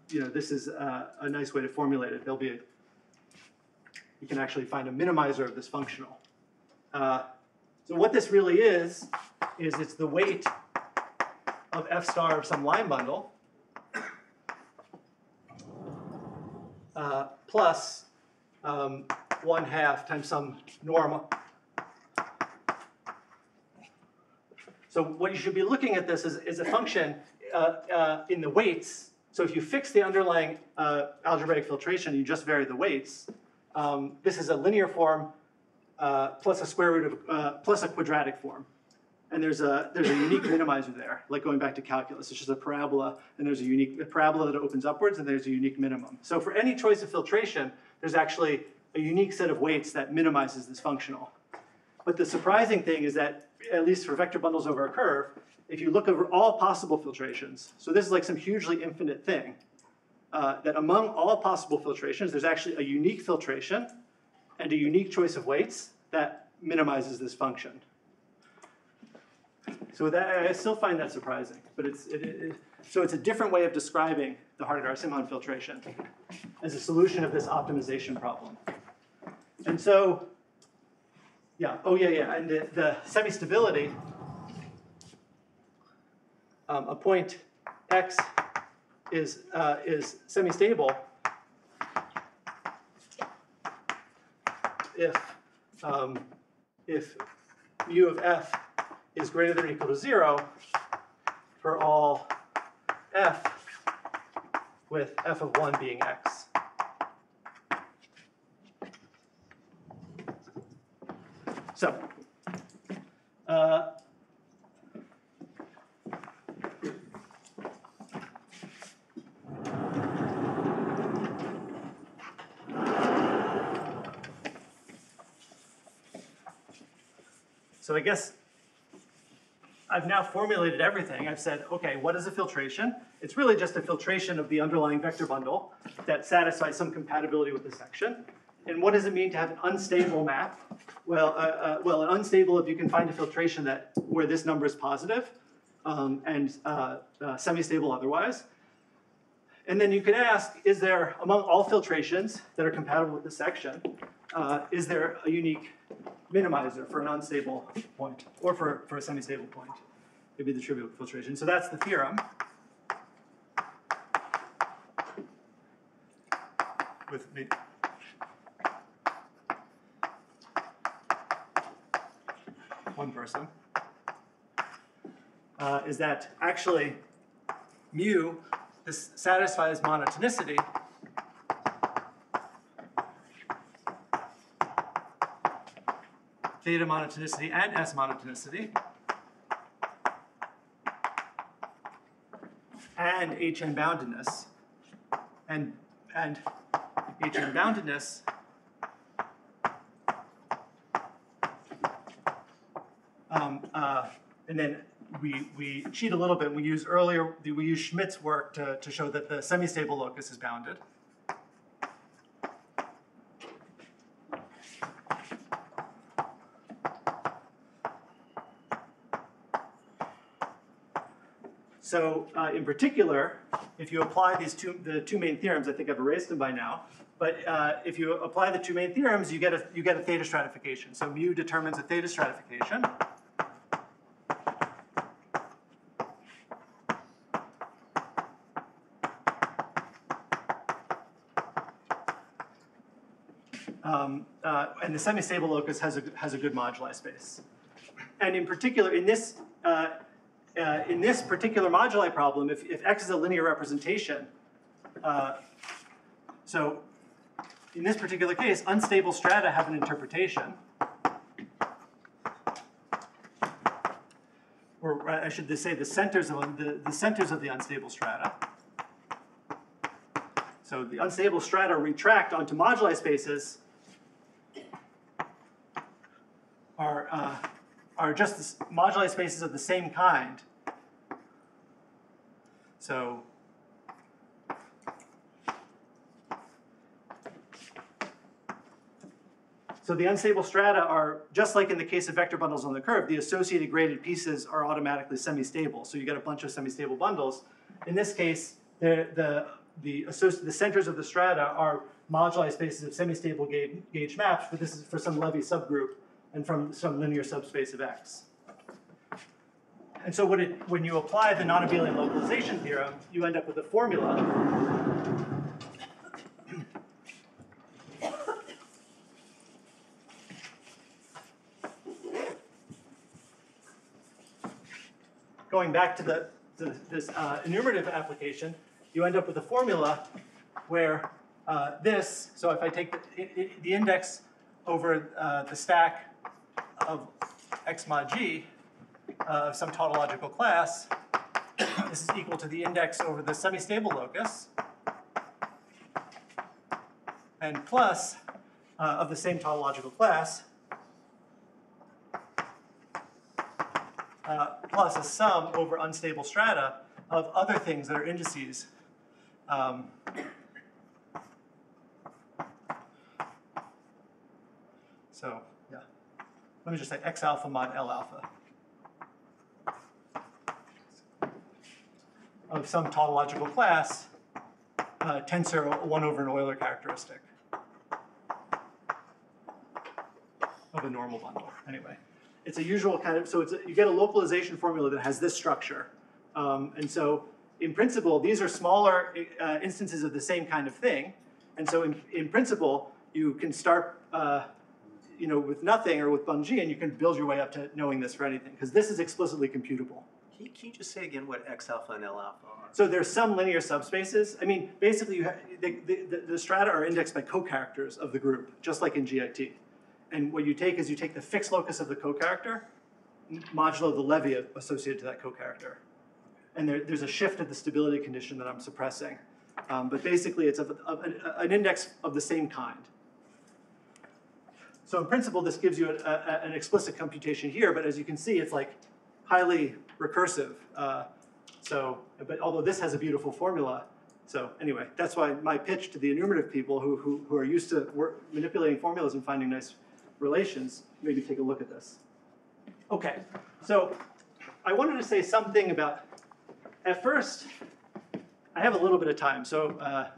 this is a nice way to formulate it. You can actually find a minimizer of this functional. So what this really is it's the weight of F star of some line bundle plus 1/2 times some norm. So what you should be looking at this is a function in the weights. So if you fix the underlying algebraic filtration, you just vary the weights. This is a linear form plus a square root of plus a quadratic form. And there's a unique minimizer there, like going back to calculus. It's just a parabola, and there's a parabola that opens upwards, and there's a unique minimum. So for any choice of filtration, there's actually a unique set of weights that minimizes this functional. But the surprising thing is that, at least for vector bundles over a curve, if you look over all possible filtrations, so this is like some hugely infinite thing, that among all possible filtrations, there's actually a unique filtration and a unique choice of weights that minimizes this function. So that, I still find that surprising, but so it's a different way of describing the Harder-Narasimhan filtration as a solution of this optimization problem. And so, yeah, and the semistability, a point x is semistable if mu of f is greater than or equal to 0 for all f with f of 1 being x. So, So I guess I've now formulated everything. I've said, okay, what is a filtration? It's really just a filtration of the underlying vector bundle that satisfies some compatibility with the section. And what does it mean to have an unstable map? Well, an unstable if you can find a filtration where this number is positive and semi-stable otherwise. And then you could ask, is there, among all filtrations that are compatible with the section, is there a unique minimizer for an unstable point or for a semi-stable point? It'd be the trivial filtration. So that's the theorem. With me. One person. Is that actually mu, this satisfies monotonicity. Theta monotonicity and S monotonicity. And HN boundedness. And HN boundedness and then we cheat a little bit. We use Schmidt's work to show that the semi-stable locus is bounded. So in particular, if you apply the two main theorems, I think I've erased them by now, but if you apply the two main theorems, you get a theta stratification. So mu determines a theta stratification. And the semi-stable locus has a good moduli space. And in particular, in this particular moduli problem, if X is a linear representation, so in this particular case, unstable strata have an interpretation. Or I should say the centers of the unstable strata. So the unstable strata retract onto moduli spaces are just moduli spaces of the same kind. So the unstable strata are, just like in the case of vector bundles on the curve, the associated graded pieces are automatically semi-stable. So you get a bunch of semi-stable bundles. In this case, the centers of the strata are moduli spaces of semi-stable gauge maps, but this is for some Levy subgroup and from some linear subspace of X. And so when you apply the non-abelian localization theorem, you end up with a formula going back to this enumerative application, you end up with a formula where so if I take the index over the stack of X mod G of some tautological class, this is equal to the index over the semi-stable locus, and plus of the same tautological class, plus a sum over unstable strata of other things that are indices. So yeah, let me just say X alpha mod L alpha of some tautological class, tensor 1 over an Euler characteristic of a normal bundle. Anyway, it's a usual kind of, so you get a localization formula that has this structure. And so in principle, these are smaller instances of the same kind of thing. And so in principle, you can start with nothing or with Bun G, and you can build your way up to knowing this for anything, because this is explicitly computable. Can you just say again what X alpha and L alpha are? So there's some linear subspaces. I mean, basically, the strata are indexed by co-characters of the group, just like in GIT. And what you take is you take the fixed locus of the co-character, modulo the Levy associated to that co-character. And there's a shift of the stability condition that I'm suppressing. But basically, it's an index of the same kind. So in principle, this gives you an explicit computation here, but as you can see, it's like highly recursive. But although this has a beautiful formula, so anyway, that's why my pitch to the enumerative people who are used to manipulating formulas and finding nice relations, maybe take a look at this. Okay, so I wanted to say something about, at first, I have a little bit of time, so, I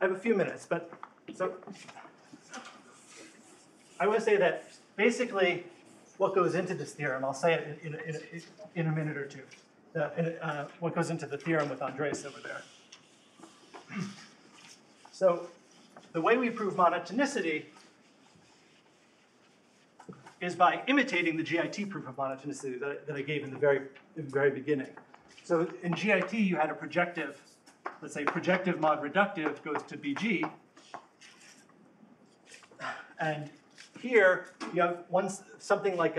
have a few minutes, but, so, I want to say that basically what goes into this theorem, I'll say it in a minute or two, what goes into the theorem with Andres over there. So the way we prove monotonicity is by imitating the GIT proof of monotonicity that I gave in the very beginning. So in GIT, you had a projective, let's say projective mod reductive goes to BG. And here you have something like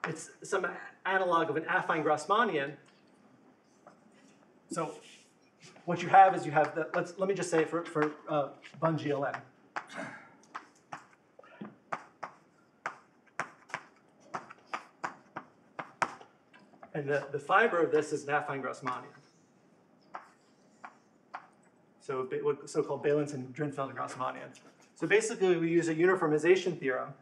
it's some analog of an affine Grassmannian. So what you have is you have the, let me just say for Bun GLN. And the fiber of this is an affine Grassmannian. So so-called Balint and Drinfeld Grassmannian. So basically we use a uniformization theorem.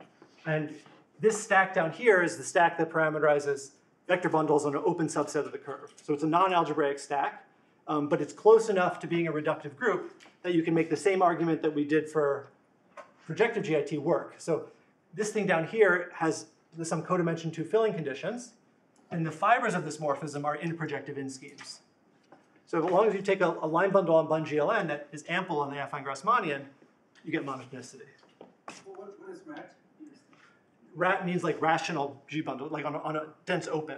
And this stack down here is the stack that parameterizes vector bundles on an open subset of the curve. So it's a non-algebraic stack, but it's close enough to being a reductive group that you can make the same argument that we did for projective GIT work. So this thing down here has some codimension 2 filling conditions. And the fibers of this morphism are in projective in schemes. So as long as you take a line bundle on Bun GLN that is ample on the affine Grassmannian, you get monotonicity. What is RAT? RAT means like rational G bundle, like on a dense open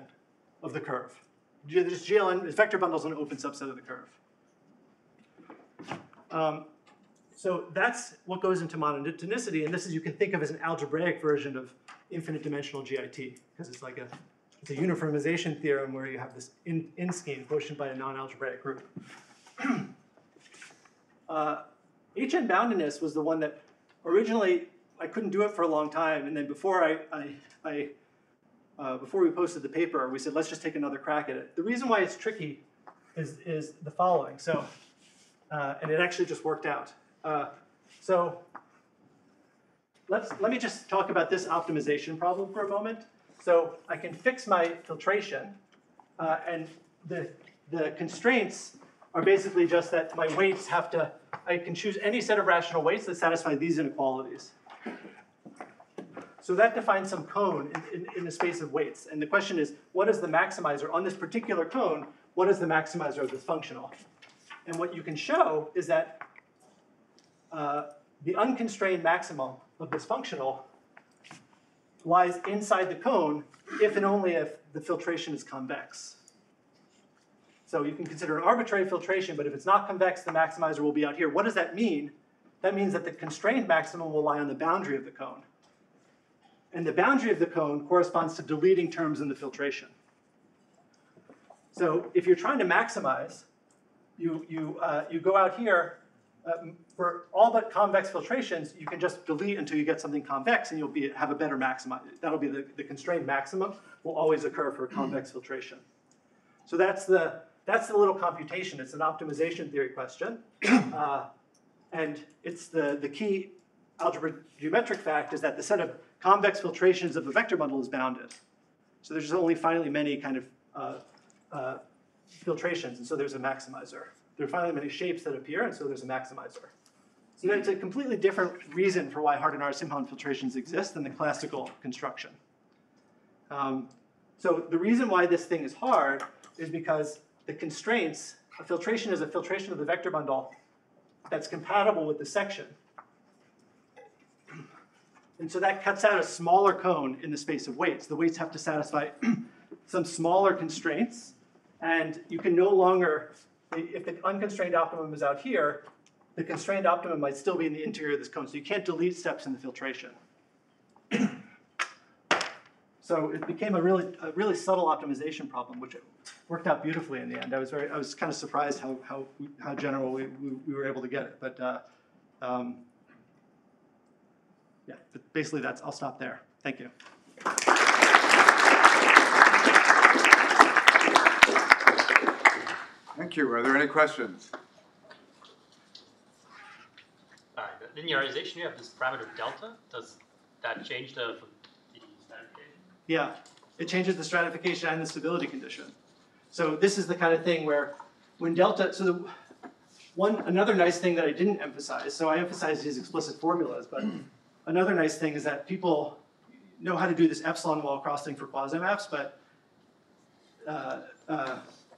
of the curve. There's GLN, there's vector bundles on an open subset of the curve. So that's what goes into monotonicity, and this is, you can think of as an algebraic version of infinite dimensional GIT, because it's like it's a uniformization theorem where you have this in scheme quotient by a non-algebraic group. HN boundedness was the one that originally I couldn't do it for a long time, and then before before we posted the paper, we said let's just take another crack at it. The reason why it's tricky is the following. So, and it actually just worked out. So let me just talk about this optimization problem for a moment. So I can fix my filtration, and the constraints are basically just that my weights have to, I can choose any set of rational weights that satisfy these inequalities. So that defines some cone in the space of weights. And the question is, what is the maximizer on this particular cone? What is the maximizer of this functional? And what you can show is that the unconstrained maximum of this functional lies inside the cone if and only if the filtration is convex. So you can consider an arbitrary filtration, but if it's not convex, the maximizer will be out here. What does that mean? That means that the constrained maximum will lie on the boundary of the cone. And the boundary of the cone corresponds to deleting terms in the filtration. So if you're trying to maximize, you go out here, for all but convex filtrations, you can just delete until you get something convex, and you'll have a better maximum. That'll be the constrained maximum will always occur for a convex filtration. So that's the little computation. It's an optimization theory question, and it's the key algebra geometric fact is that the set of convex filtrations of a vector bundle is bounded. So there's just only finitely many kind of filtrations, and so there's a maximizer. There are finitely many shapes that appear, and so there's a maximizer. So that's a completely different reason for why Harder-Narasimhan filtrations exist than the classical construction. So the reason why this thing is hard is because the constraints, a filtration is a filtration of the vector bundle that's compatible with the section. And so that cuts out a smaller cone in the space of weights. The weights have to satisfy some smaller constraints, and you can no longer, if the unconstrained optimum is out here, the constrained optimum might still be in the interior of this cone, so you can't delete steps in the filtration. So it became a really subtle optimization problem, which worked out beautifully in the end. I was kind of surprised how general we were able to get it, but yeah, but basically I'll stop there. Thank you. Thank you. Are there any questions? The linearization, you have this parameter delta. Does that change the stratification? Yeah, it changes the stratification and the stability condition. So this is the kind of thing where when delta, so another nice thing that I didn't emphasize, so I emphasized these explicit formulas, but another nice thing is that people know how to do this epsilon wall crossing for quasi-maps, but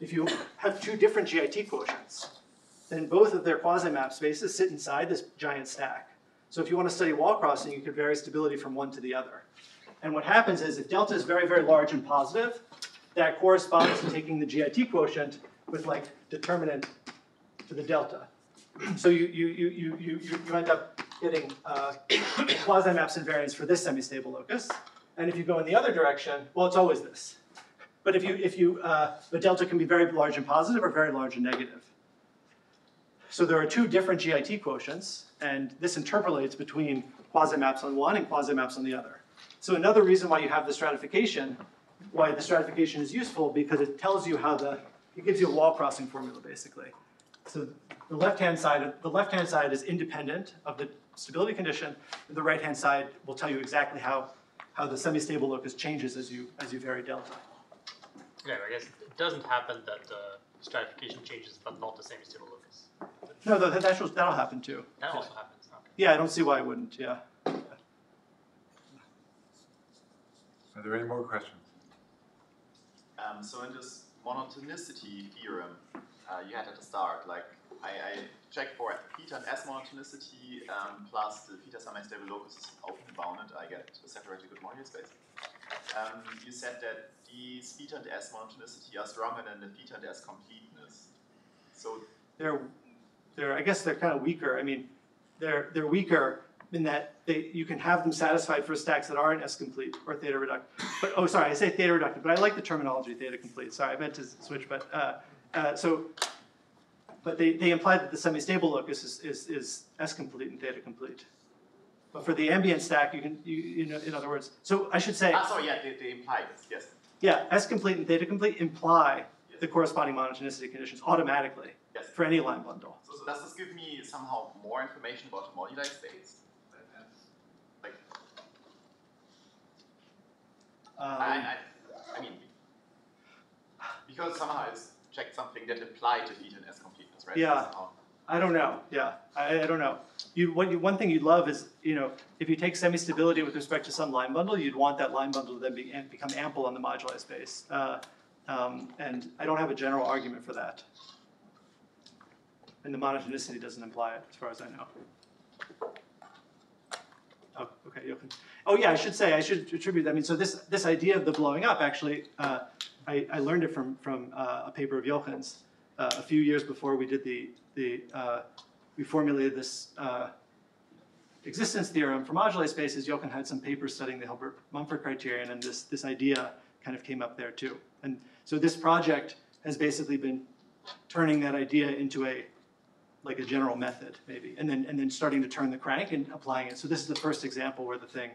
if you have two different GIT quotients, then both of their quasi-map spaces sit inside this giant stack. So if you want to study wall crossing, you could vary stability from one to the other. And what happens is if delta is very, very large and positive, that corresponds to taking the GIT quotient with like determinant to the delta. So you end up getting quasi-maps invariants for this semistable locus. And if you go in the other direction, well, it's always this. But the delta can be very large and positive or very large and negative. So there are two different GIT quotients, and this interpolates between quasi-maps on one and quasi-maps on the other. So another reason why you have the stratification, why the stratification is useful, because it tells you how it gives you a wall crossing formula, basically. So the left-hand side is independent of the stability condition, and the right-hand side will tell you exactly how the semistable locus changes as you vary delta. Yeah, I guess it doesn't happen that the stratification changes, but not the semistable locus. No, that'll happen too. That also happens. Okay. Yeah, I don't see why it wouldn't, yeah. Are there any more questions? So in this monotonicity theorem you had at the start, like I checked for theta and S monotonicity plus the theta semistable locus is open and bounded, I get a separated good moduli space. You said that the theta and S monotonicity are stronger than the theta and S completeness. So I guess they're kind of weaker. I mean, they're weaker in that you can have them satisfied for stacks that aren't S-complete or theta reductive. But oh, sorry, I say theta reductive, but I like the terminology theta complete. Sorry, I meant to switch, but but they imply that the semistable locus is S-complete and theta complete. But for the ambient stack, you know, in other words, so I should say. Sorry, yeah, they imply this, yes. Yeah, S-complete and theta complete imply the corresponding monotonicity conditions automatically for any line bundle. So does this give me somehow more information about the moduli space? Like, I mean, because somehow it's checked something that implied to theta and S completeness, right? Yeah, I don't know. Yeah, I don't know. One thing you'd love is, you know, if you take semistability with respect to some line bundle, you'd want that line bundle to then become ample on the moduli space. And I don't have a general argument for that. And the monotonicity doesn't imply it, as far as I know. Oh, okay. Oh, yeah. I should attribute. I mean, so this idea of the blowing up actually, I learned it from a paper of Jochen's a few years before we did we formulated this existence theorem for moduli spaces. Jochen had some papers studying the Hilbert-Mumford criterion, and this idea kind of came up there too. And so this project has basically been turning that idea into a general method, maybe, and then starting to turn the crank and applying it. So this is the first example where the thing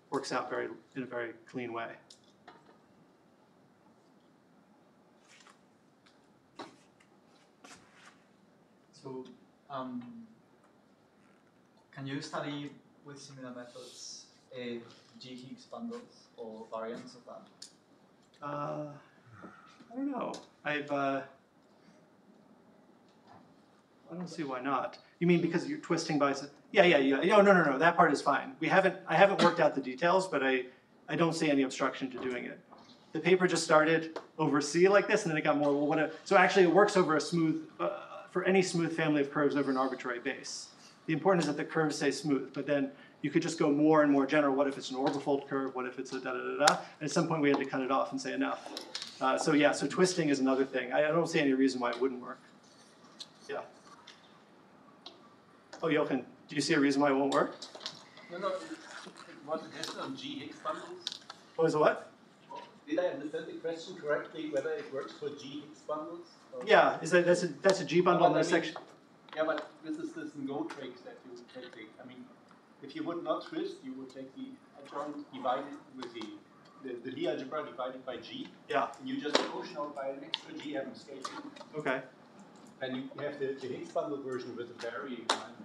works out in a very clean way. So, can you study with similar methods GTX bundles or variants of that? I don't know. I don't see why not. You mean because you're twisting by? Yeah. No. That part is fine. I haven't worked out the details, but I don't see any obstruction to doing it. The paper just started over C like this, and then it got more. Well, so actually, it works over a smooth for any smooth family of curves over an arbitrary base. The important is that the curves stay smooth, but then you could just go more and more general. What if it's an orbifold curve? What if it's a da-da-da-da? And at some point, we had to cut it off and say enough. So twisting is another thing. I don't see any reason why it wouldn't work. Yeah. Oh, Jochen, do you see a reason why it won't work? No. What question on GX bundles? Oh, is it what? Did I understand the question correctly? Whether it works for GX bundles? Or? Yeah, that's a G bundle in this section. Yeah, but this is this no tricks that you can take. I mean, if you would not twist, you would take the adjoint divided with the Lie algebra divided by G. Yeah. And you just quotient out by an extra G having scaling. Okay. And you have the Higgs bundle version with a varying line.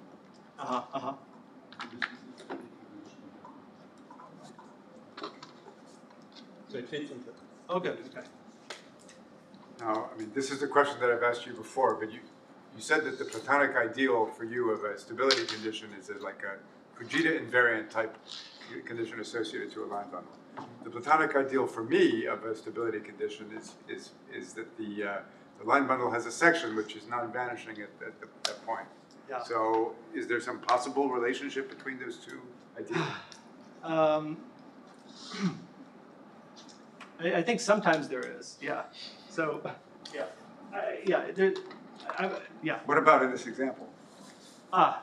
So it fits into. Oh, good. Okay. Now, I mean, this is the question that I've asked you before, but you said that the Platonic ideal for you of a stability condition is like a Fujita invariant type condition associated to a line bundle. The Platonic ideal for me of a stability condition is that the line bundle has a section which is non-vanishing at that point. Yeah. So is there some possible relationship between those two ideals? I think sometimes there is, yeah. So, yeah. What about in this example?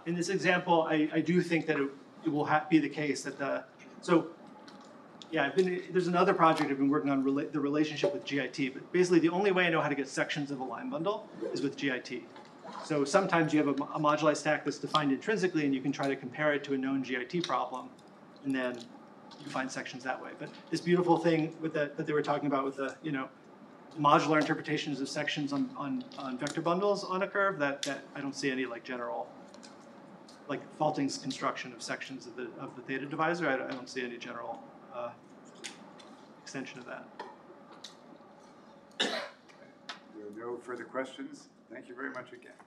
In this example, I do think that it will be the case that there's another project I've been working on, the relationship with GIT, but basically the only way I know how to get sections of a line bundle is with GIT. So sometimes you have a moduli stack that's defined intrinsically and you can try to compare it to a known GIT problem, and then you find sections that way. But this beautiful thing with that they were talking about with the, modular interpretations of sections on vector bundles on a curve, that I don't see any like general, like Falting's construction of sections of the theta divisor. I don't see any general extension of that. There are no further questions. Thank you very much again.